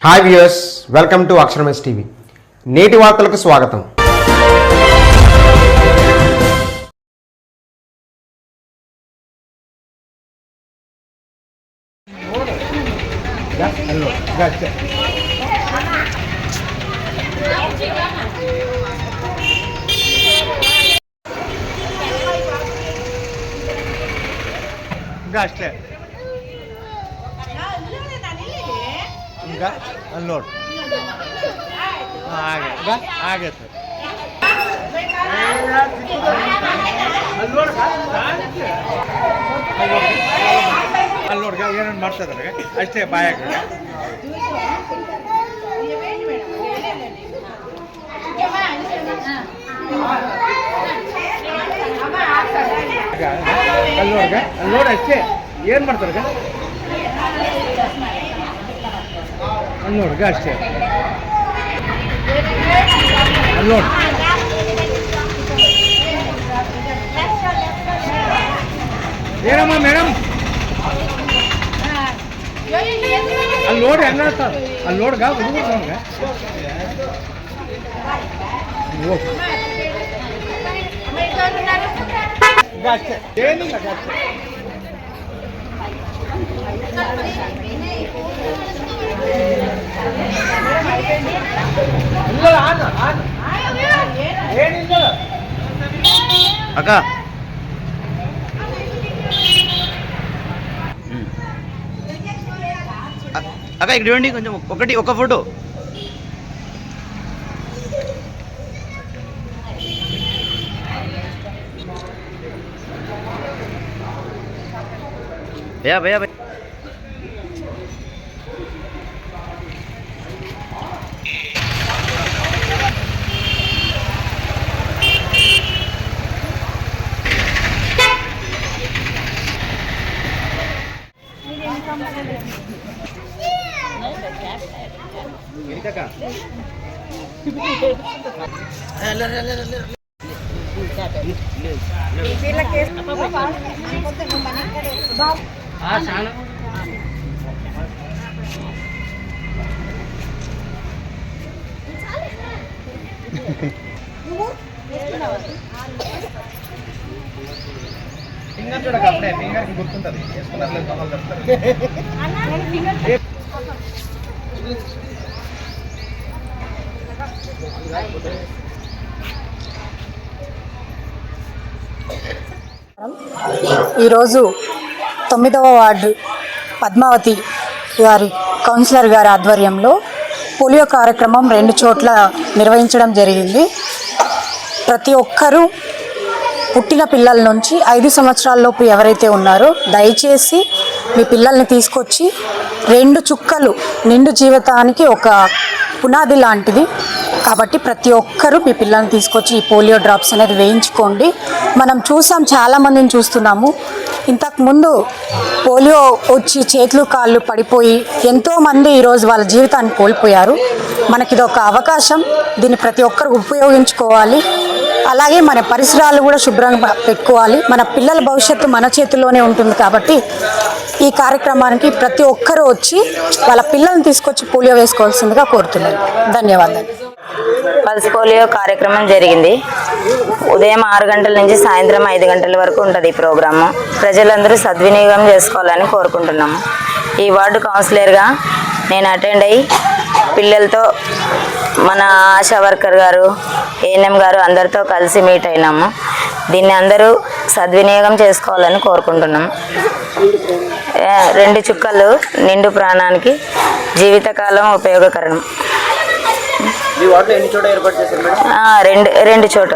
Hi viewers, welcome to అక్షరమేస్ TV. నేటి వార్తలకు స్వాగతం. अनलोड आगे सर अनलोड ಮಾಡ್ತಿದ್ದಾರೆ ಅಷ್ಟೇ ಬಾಯಾಗ ಅನ್ಲೋಡ್ ಅಷ್ಟೇ ಏನು ಮಾಡ್ತಾರೆ ಅನ್ಲೋಡ್ ಅಷ್ಟೇ ಅನ್ಲೋಡ್ ಏನಮ್ಮ ಮೇಡಮ್ ಅಲ್ಲಿ ನೋಡಿ ಹೆಂಗ ಅಲ್ಲಿ ನೋಡ್ಗ ಹುಡುಗರು ನೋಡ್ಗ ಅಷ್ಟೇ ಏನಿಲ್ಲ ಅಷ್ಟೇ అక్క అక్క ఇక్కడ చూడండి కొంచెం ఒక ఫోటో భయ్యా భయ్యా భయ్యా ఫింగర్ చూడక అప్పుడే ఫింగర్ కి గుర్తుంటది వేసుకున్నట్లే తొక్కలు చెప్తారు. ఈరోజు 9వ వార్డు పద్మావతి గారి కౌన్సిలర్ గారి ఆధ్వర్యంలో పోలియో కార్యక్రమం 2 చోట్ల నిర్వహించడం జరిగింది. ప్రతి ఒక్కరూ పుట్టిన పిల్లల నుంచి 5 సంవత్సరాలలోపు ఎవరైతే ఉన్నారో దయచేసి మీ పిల్లల్ని తీసుకొచ్చి 2 చుక్కలు నిండు జీవితానికి ఒక పునాది లాంటిది కాబట్టి ప్రతి ఒక్కరూ మీ పిల్లల్ని తీసుకొచ్చి ఈ పోలియో డ్రాప్స్ అనేది వేయించుకోండి. మనం చూసాం, చాలామందిని చూస్తున్నాము. ఇంతకుముందు పోలియో వచ్చి చేతులు కాళ్ళు పడిపోయి ఎంతోమంది ఈరోజు వాళ్ళ జీవితాన్ని కోల్పోయారు. మనకిది ఒక అవకాశం, దీన్ని ప్రతి ఒక్కరు ఉపయోగించుకోవాలి. అలాగే మన పరిసరాలు కూడా శుభ్రంగా పెట్టుకోవాలి. మన పిల్లల భవిష్యత్తు మన చేతుల్లోనే ఉంటుంది కాబట్టి ఈ కార్యక్రమానికి ప్రతి ఒక్కరూ వచ్చి వాళ్ళ పిల్లల్ని తీసుకొచ్చి పోలియో వేసుకోవాల్సిందిగా కోరుతున్నాను. ధన్యవాదాలు. పల్స్ పోలియో కార్యక్రమం జరిగింది. ఉదయం 6 గంటల నుంచి సాయంత్రం 5 గంటల వరకు ఉంటుంది ఈ ప్రోగ్రాము. ప్రజలందరూ సద్వినియోగం చేసుకోవాలని కోరుకుంటున్నాము. ఈ వార్డు కౌన్సిలర్గా నేను అటెండ్ అయ్యి పిల్లలతో మన ఆశా వర్కర్ గారు, ఏఎన్ఎం గారు అందరితో కలిసి మీట్ అయినాము. దీన్ని అందరూ సద్వినియోగం చేసుకోవాలని కోరుకుంటున్నాము. 2 చుక్కలు నిండు ప్రాణానికి జీవితకాలం ఉపయోగకరం. రెండు చోట